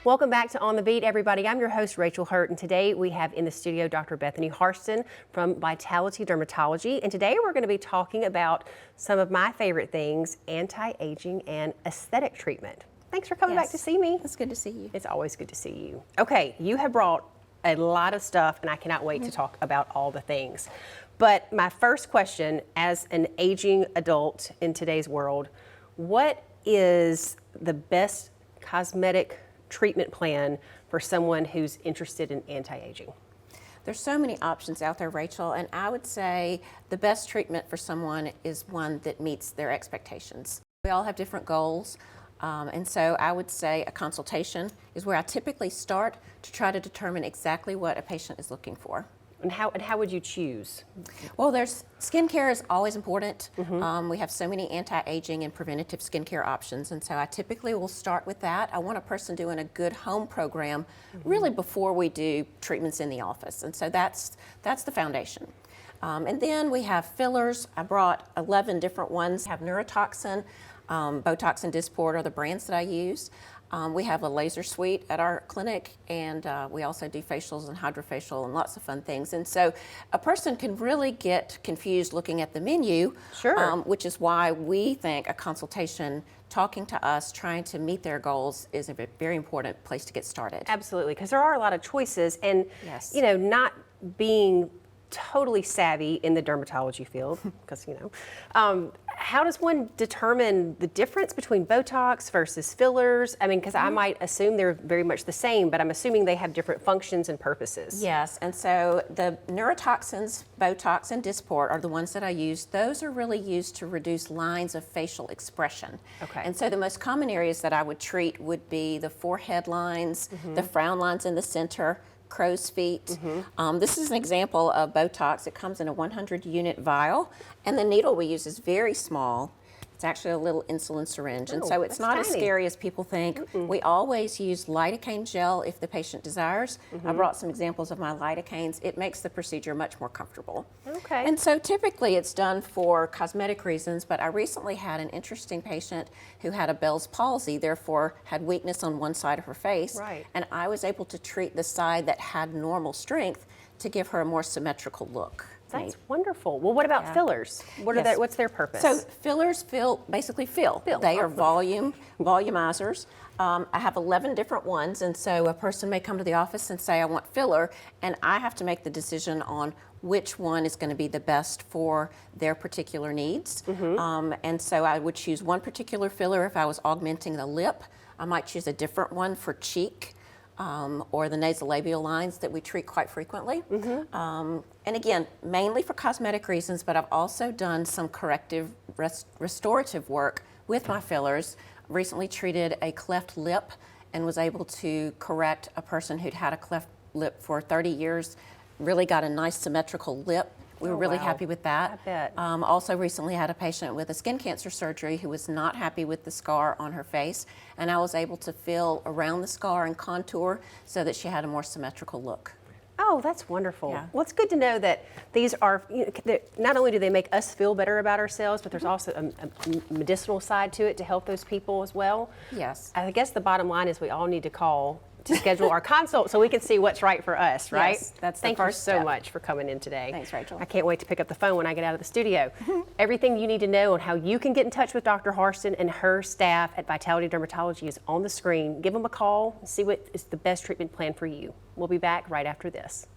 Welcome back to On the Beat, everybody. I'm your host, Rachel Hurt, and today we have in the studio Dr. Bethany Hairston from Vitality Dermatology. And today we're going to be talking about some of my favorite things, anti-aging and aesthetic treatment. Thanks for coming back to see me. It's good to see you. It's always good to see you. Okay, you have brought a lot of stuff, and I cannot wait to talk about all the things. But my first question, as an aging adult in today's world, what is the best cosmetic treatment plan for someone who's interested in anti-aging? There's so many options out there, Rachel, and I would say the best treatment for someone is one that meets their expectations. We all have different goals, and so I would say a consultation is where I typically start to try to determine exactly what a patient is looking for. And how would you choose? Well, skincare is always important. We have so many anti-aging and preventative skincare options, and so I typically will start with that. I want a person doing a good home program really before we do treatments in the office, and so that's the foundation. And then we have fillers. I brought 11 different ones. I have neurotoxin, Botox and Dysport are the brands that I use. We have a laser suite at our clinic, and we also do facials and hydrofacial and lots of fun things. And so a person can really get confused looking at the menu, which is why we think a consultation, talking to us, trying to meet their goals is a very important place to get started. Absolutely, because there are a lot of choices, and you know, not being totally savvy in the dermatology field, because how does one determine the difference between Botox versus fillers? I mean, because I might assume they're very much the same, but I'm assuming they have different functions and purposes. Yes, and so the neurotoxins, Botox and Dysport are the ones that I use. Those are really used to reduce lines of facial expression. Okay. And so the most common areas that I would treat would be the forehead lines, the frown lines in the center, crow's feet. This is an example of Botox. It comes in a 100-unit vial, and the needle we use is very small. It's actually a little insulin syringe, and so it's not as scary as people think. We always use lidocaine gel if the patient desires. I brought some examples of my lidocaines. It makes the procedure much more comfortable. Okay. And so typically it's done for cosmetic reasons, but I recently had an interesting patient who had a Bell's palsy, therefore had weakness on one side of her face. Right. And I was able to treat the side that had normal strength to give her a more symmetrical look. That's wonderful. Well, what about fillers? What's their purpose? So fillers basically fill. They are volumizers. I have 11 different ones, and so a person may come to the office and say, I want filler, and I have to make the decision on which one is going to be the best for their particular needs. And so I would choose one particular filler if I was augmenting the lip. I might choose a different one for cheek. Or the nasolabial lines that we treat quite frequently. And again, mainly for cosmetic reasons, but I've also done some corrective restorative work with my fillers. Recently treated a cleft lip and was able to correct a person who'd had a cleft lip for 30 years, really got a nice symmetrical lip. We were really happy with that. I bet. Also recently had a patient with a skin cancer surgery who was not happy with the scar on her face, and I was able to fill around the scar and contour so that she had a more symmetrical look. Oh, that's wonderful. Yeah. Well, it's good to know that these are, not only do they make us feel better about ourselves, but there's also a medicinal side to it to help those people as well. Yes. I guess the bottom line is we all need to call to schedule our consult so we can see what's right for us, right? Yes, that's the Thank first you so step. much for coming in today. Thanks, Rachel. I can't wait to pick up the phone when I get out of the studio. Everything you need to know on how you can get in touch with Dr. Hairston and her staff at Vitality Dermatology is on the screen. Give them a call and see what is the best treatment plan for you. We'll be back right after this.